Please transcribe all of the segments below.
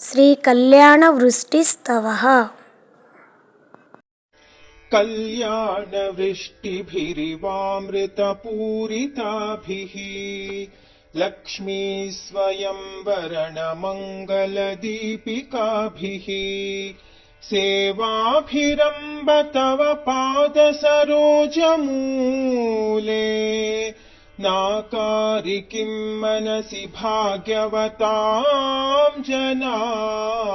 श्रीकल्याणवृष्टिस्तवः। कल्याणवृष्टिभिरिवामृतपूरिताभिः लक्ष्मी स्वयंवरणमङ्गलदीपिकाभिः सेवाभिरम्ब तव पादसरोजमूले नाकारि मनसि भाग्यवतां जनानाम्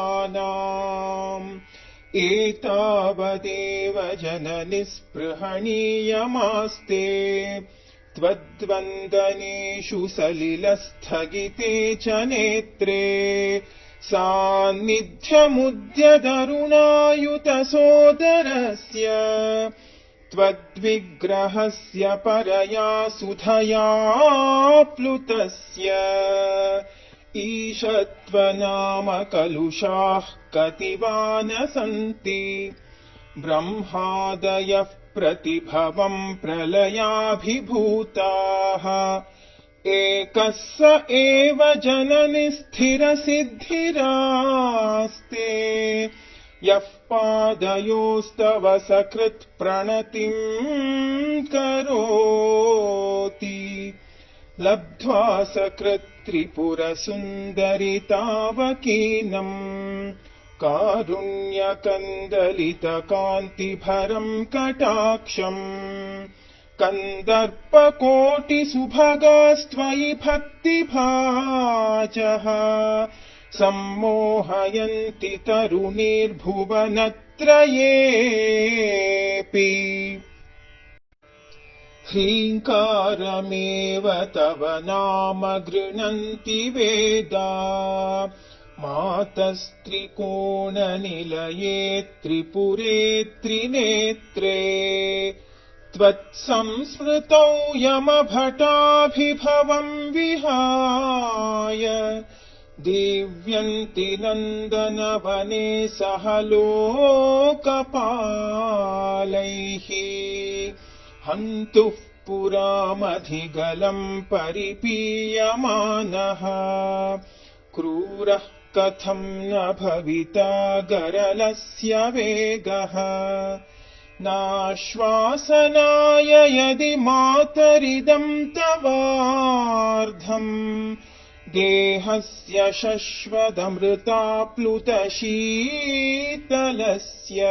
एतावदेव जननि स्पृहणीयमास्ते त्वद्वन्दनेषु सलिलस्थगिते च नेत्रे सान्निध्यमुद्यदरुणायुतसोदरस्य त्वद्विग्रहस्य परया सुधया प्लुतस्य ईशत्वनाम कलुषाः कतिवा न सन्ति ब्रह्मादयः प्रतिभवम् प्रलयाभिभूताः एकः स एव जननि स्थिरसिद्धिरास्ते यः पादयोस्तव सकृत् प्रणतिम् करोति लब्ध्वा सकृत् त्रिपुरसुन्दरितावकीनम् कारुण्यकन्दलितकान्तिभरम् कटाक्षम् कन्दर्पकोटिसुभगास्त्वयि भक्तिभाजः सम्मोहयन्ति तरुणीर्भुवनत्रयेऽपि ह्रीङ्कारमेव तव नाम गृह्णन्ति वेदा मातस्त्रिकोणनिलये त्रिपुरे त्रिनेत्रे त्वत्संस्मृतौ यमभटाभिभवम् विहाय दीव्यन्ति नन्दनवने सह लोकपालैः हन्तुः पुरामधिगलम् परिपीयमानः क्रूरः कथम् न भविता गरलस्य वेगः नाश्वासनाय यदि मातरिदम् तवार्धम् देहस्य शश्वदमृताप्लुतशीतलस्य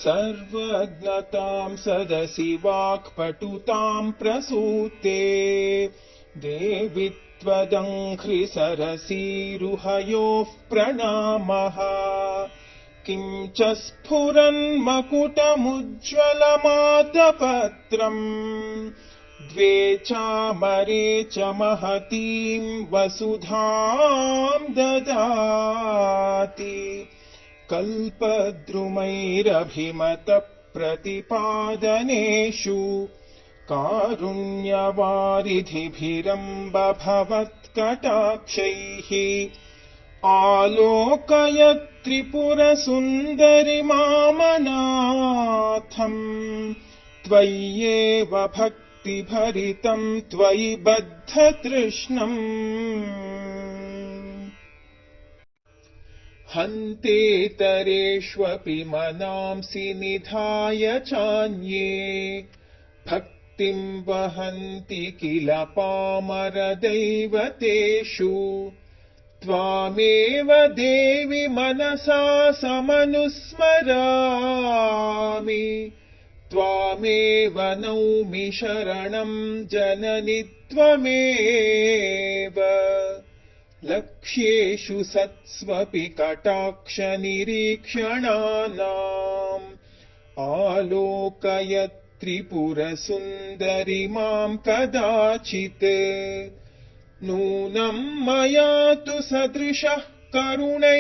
सर्वज्ञताम् सदसि वाक्पटुताम् प्रसूते देवि त्वदङ्घ्रिसरसीरुहयोः प्रणामः किं च स्फुरन्मकुटमुज्ज्वलमातपत्रम् द्वे चामरे च महतीं वसुधां ददाति कल्पद्रुमैरभिमतप्रतिपादनेषु कारुण्यवारिधिभिरम्ब भवत्कटाक्षैः आलोकयत् त्रिपुरसुन्दरिमामनाथम् त्वय्येव भक्तिभरितम् त्वयि बद्धतृष्णम् हन्तेतरेष्वपि मनांसि निधाय चान्ये भक्तिम् वहन्ति किल पामरदैवतेषु त्वामेव देवि मनसा समनुस्मरामि त्वामेव नौमि शरणम् जननि त्वमेव लक्ष्येषु सत्स्वपि कटाक्षनिरीक्षणानाम् आलोकयत् त्रिपुरसुन्दरि माम् कदाचित् नूनम् मया तु सदृशः करुणैकपात्रम्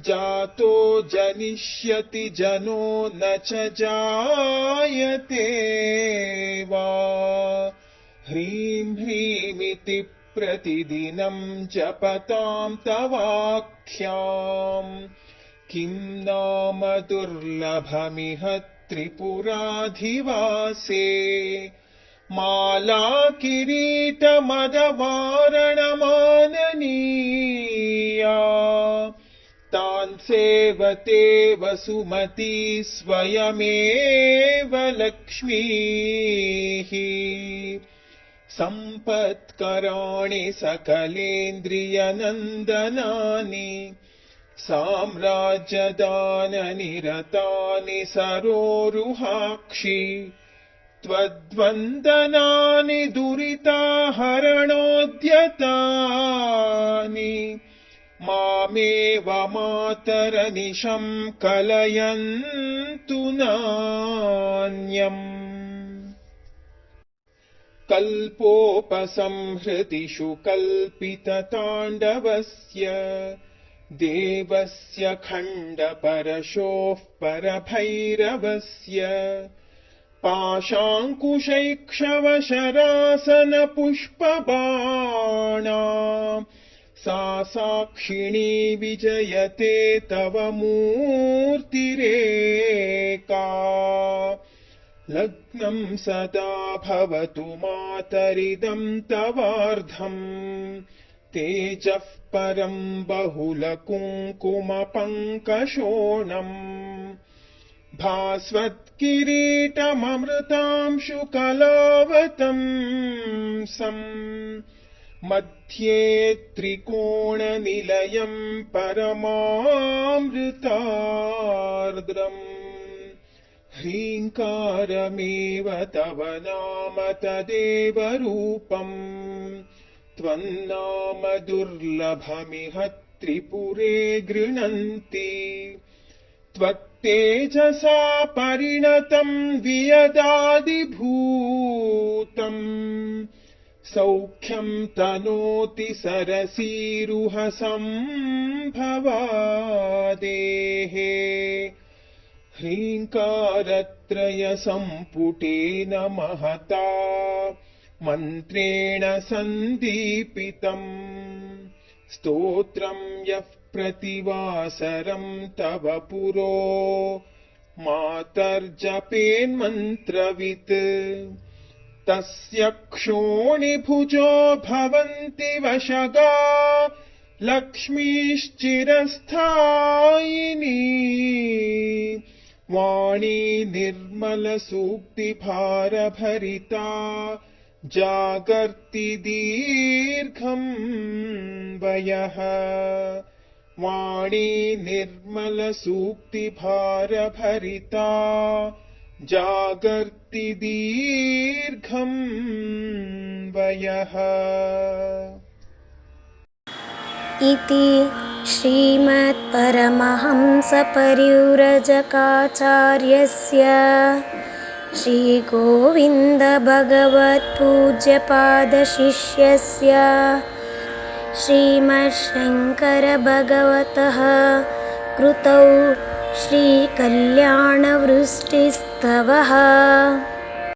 जातो जनिष्यति जनो न च जायते वा ह्रीं ह्रीमिति प्रतिदिनम् जपताम् तवाख्याम् किं नाम दुर्लभमिह त्रिपुराधिवासे माला किरीटमदवारणमा देवते वसुमती स्वयमेव लक्ष्मीः सम्पत्कराणि सकलेन्द्रियनन्दनानि साम्राज्यदाननिरतानि सरोरुहाक्षि त्वद्वन्दनानि दुरिताहरणोद्यतानि मामेव मातरनिशं कलयन्तु नान्यम् कल्पोपसंहृतिषु कल्पितताण्डवस्य देवस्य खण्डपरशोः परभैरवस्य पाशाङ्कुशैक्षवशरासनपुष्पबाणा सा साक्षिणी विजयते तव मूर्तिरेका लग्नं सदा भवतु मातरिदं तवार्धम् तेजः परं बहुलकुङ्कुमपङ्कशोणम् भास्वत्किरीटममृतांशुकलावतंसम् मध्ये त्रिकोणनिलयं परमामृतार्द्रम् ह्रीङ्कारमेव तव नाम तदेव रूपम् त्वन्नाम दुर्लभमिह त्रिपुरे गृह्णन्ति त्वत्तेजसा परिणतं वियदादिभूतम् सौख्यं तनोति सरसीरुहसम्भवादेः ह्रीङ्कारत्रयसम्पुटेन महता मन्त्रेण सन्दीपितम् स्तोत्रं यः प्रतिवासरं तव पुरो मातर्जपेन्मन्त्रवित् तस्य क्षोणिभुजो भवन्ति वशगा लक्ष्मीश्चिरस्थायिनी वाणी निर्मलसूक्तिभारभरिता जागर्ति दीर्घं वयः वाणी निर्मलसूक्तिभारभरिता जागर्ति दीर्घं वयः। इति श्रीमत्परमहंसपरिव्रजकाचार्यस्य श्रीगोविन्दभगवत्पूज्यपादशिष्यस्य श्रीमच्छङ्करभगवतः कृतौ श्रीकल्याणवृष्टिस्तवः।